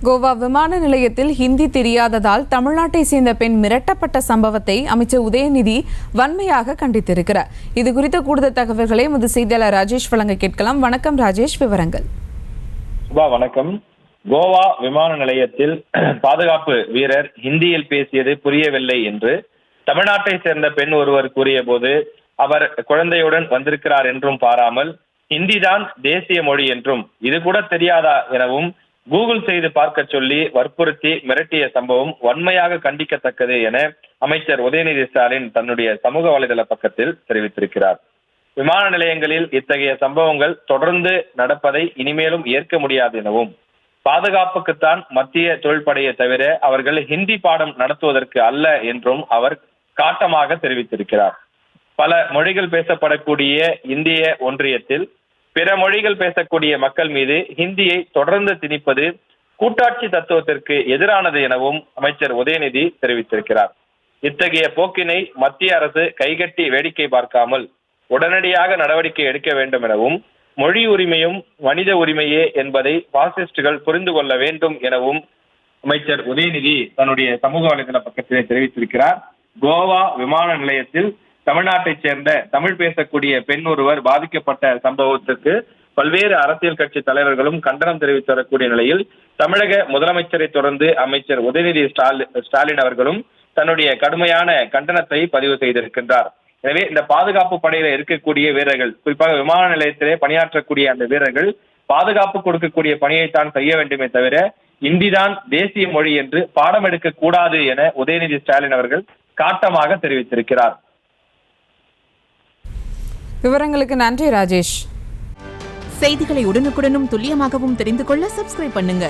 கோவா விமான நிலையத்தில் ஹிந்தி தெரியாததால் தமிழ்நாட்டை சேர்ந்த பெண் மிரட்டப்பட்ட சம்பவத்தை அமைச்சர் உதயநிதி வன்மையாக கண்டித்திருக்கிறார். இது குறித்த கூடுதல் தகவல்களை எமது செய்தியாளர் ராஜேஷ் வழங்க கேட்கலாம். வணக்கம் ராஜேஷ், விவரங்கள். வணக்கம். கோவா விமான நிலையத்தில் பாதுகாப்பு வீரர் ஹிந்தியில் பேசியது புரியவில்லை என்று தமிழ்நாட்டை சேர்ந்த பெண் ஒருவர் கூறிய போது, அவர் குழந்தையுடன் வந்திருக்கிறார் என்றும் பாராமல் ஹிந்தி தான் தேசிய மொழி என்றும் இது கூட தெரியாதா எனவும் கூகுள் செய்து பார்க்க சொல்லி வற்புறுத்தி மிரட்டிய சம்பவம் வன்மையாக கண்டிக்கத்தக்கது என அமைச்சர் உதயநிதி ஸ்டாலின் தன்னுடைய சமூக வலைதள பக்கத்தில் தெரிவித்திருக்கிறார். விமான நிலையங்களில் இத்தகைய சம்பவங்கள் தொடர்ந்து நடப்பதை இனிமேலும் ஏற்க முடியாது எனவும், பாதுகாப்புக்குத்தான் மத்திய தொழில்படையை தவிர அவர்கள் ஹிந்தி பாடம் நடத்துவதற்கு அல்ல என்றும் அவர் காட்டமாக தெரிவித்திருக்கிறார். பல மொழிகள் பேசப்படக்கூடிய இந்திய ஒன்றியத்தில் பிற மொழிகள் பேசக்கூடிய மக்கள் மீது ஹிந்தியை தொடர்ந்து திணிப்பது கூட்டாட்சி தத்துவத்திற்கு எதிரானது எனவும் அமைச்சர் உதயநிதி தெரிவித்திருக்கிறார். இத்தகைய போக்கினை மத்திய அரசு கைகட்டி வேடிக்கை பார்க்காமல் உடனடியாக நடவடிக்கை எடுக்க வேண்டும் எனவும், மொழி உரிமையும் மனித உரிமையே என்பதை பாசிஸ்டுகள் புரிந்து கொள்ள வேண்டும் எனவும் அமைச்சர் உதயநிதி தன்னுடைய சமூக வலைதள பக்கத்திலே தெரிவித்திருக்கிறார். கோவா விமான நிலையத்தில் தமிழ்நாட்டைச் சேர்ந்த தமிழ் பேசக்கூடிய பெண் ஒருவர் பாதிக்கப்பட்ட சம்பவத்திற்கு பல்வேறு அரசியல் கட்சி தலைவர்களும் கண்டனம் தெரிவித்து வரக்கூடிய நிலையில், தமிழக முதலமைச்சரை தொடர்ந்து அமைச்சர் உதயநிதி ஸ்டாலின் அவர்களும் தன்னுடைய கடுமையான கண்டனத்தை பதிவு செய்திருக்கின்றார். எனவே இந்த பாதுகாப்பு படையில இருக்கக்கூடிய வீரர்கள், குறிப்பாக விமான நிலையத்திலே பணியாற்றக்கூடிய அந்த வீரர்கள் பாதுகாப்பு கொடுக்கக்கூடிய பணியைத்தான் செய்ய வேண்டுமே தவிர இந்திதான் தேசிய மொழி என்று பாடம் எடுக்க கூடாது என உதயநிதி ஸ்டாலின் அவர்கள் காட்டமாக தெரிவித்திருக்கிறார். விவரங்களுக்கு நன்றி ராஜேஷ். செய்திகளை உடனுக்குடனும் துல்லியமாகவும் தெரிந்து கொள்ள சப்ஸ்கிரைப் பண்ணுங்க.